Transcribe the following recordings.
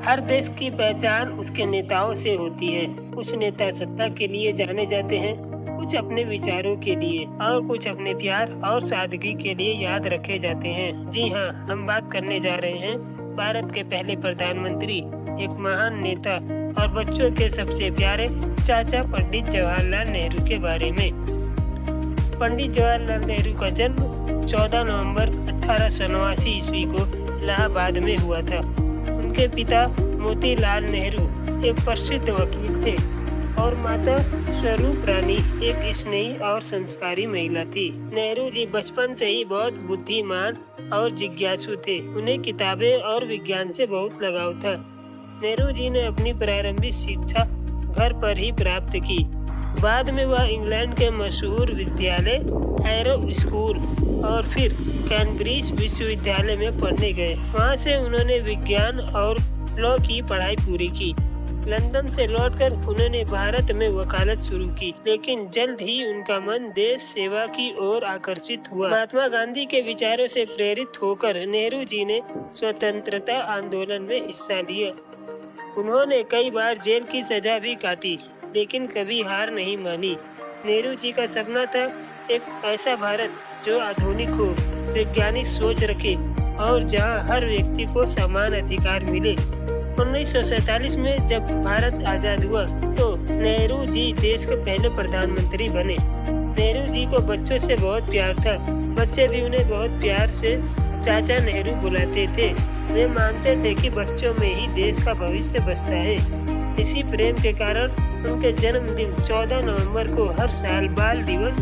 हर देश की पहचान उसके नेताओं से होती है। कुछ नेता सत्ता के लिए जाने जाते हैं, कुछ अपने विचारों के लिए और कुछ अपने प्यार और सादगी के लिए याद रखे जाते हैं। जी हाँ, हम बात करने जा रहे हैं भारत के पहले प्रधानमंत्री, एक महान नेता और बच्चों के सबसे प्यारे चाचा पंडित जवाहरलाल नेहरू के बारे में। पंडित जवाहरलाल नेहरू का जन्म 14 नवंबर 1889 ईस्वी को इलाहाबाद में हुआ था। उनके पिता मोतीलाल नेहरू एक प्रसिद्ध वकील थे और माता स्वरूप रानी एक स्नेही और संस्कारी महिला थी। नेहरू जी बचपन से ही बहुत बुद्धिमान और जिज्ञासु थे। उन्हें किताबें और विज्ञान से बहुत लगाव था। नेहरू जी ने अपनी प्रारंभिक शिक्षा घर पर ही प्राप्त की। बाद में वह इंग्लैंड के मशहूर विद्यालय हैरो स्कूल और फिर कैम्ब्रिज विश्वविद्यालय में पढ़ने गए। वहां से उन्होंने विज्ञान और लॉ की पढ़ाई पूरी की। लंदन से लौटकर उन्होंने भारत में वकालत शुरू की, लेकिन जल्द ही उनका मन देश सेवा की ओर आकर्षित हुआ। महात्मा गांधी के विचारों से प्रेरित होकर नेहरू जी ने स्वतंत्रता आंदोलन में हिस्सा लिया। उन्होंने कई बार जेल की सजा भी काटी, लेकिन कभी हार नहीं मानी। नेहरू जी का सपना था एक ऐसा भारत जो आधुनिक हो, वैज्ञानिक सोच रखे और जहां हर व्यक्ति को समान अधिकार मिले। 1947 में जब भारत आजाद हुआ तो नेहरू जी देश के पहले प्रधानमंत्री बने। नेहरू जी को बच्चों से बहुत प्यार था। बच्चे भी उन्हें बहुत प्यार से चाचा नेहरू बुलाते थे। वे मानते थे कि बच्चों में ही देश का भविष्य बसता है। इसी प्रेम के कारण उनके जन्मदिन 14 नवंबर को हर साल बाल दिवस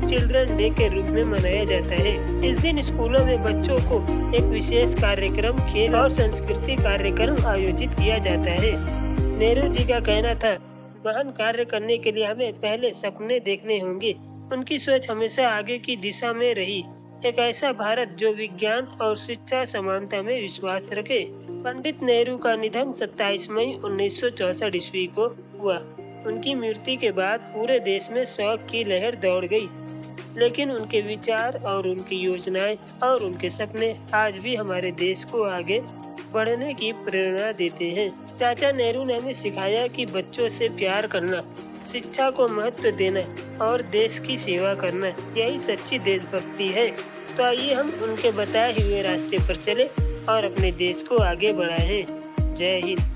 चिल्ड्रन डे के रूप में मनाया जाता है। इस दिन स्कूलों में बच्चों को एक विशेष कार्यक्रम, खेल और संस्कृति कार्यक्रम आयोजित किया जाता है। नेहरू जी का कहना था, महान कार्य करने के लिए हमें पहले सपने देखने होंगे। उनकी सोच हमेशा आगे की दिशा में रही, एक ऐसा भारत जो विज्ञान और शिक्षा समानता में विश्वास रखे। पंडित नेहरू का निधन 27 मई 1964 ईस्वी को हुआ। उनकी मृत्यु के बाद पूरे देश में शोक की लहर दौड़ गई, लेकिन उनके विचार और उनकी योजनाएं और उनके सपने आज भी हमारे देश को आगे बढ़ने की प्रेरणा देते हैं। चाचा नेहरू ने हमें सिखाया कि बच्चों से प्यार करना, शिक्षा को महत्व देना और देश की सेवा करना, यही सच्ची देशभक्ति है। तो आइए हम उनके बताए हुए रास्ते पर चले और अपने देश को आगे बढ़ाएं। जय हिंद।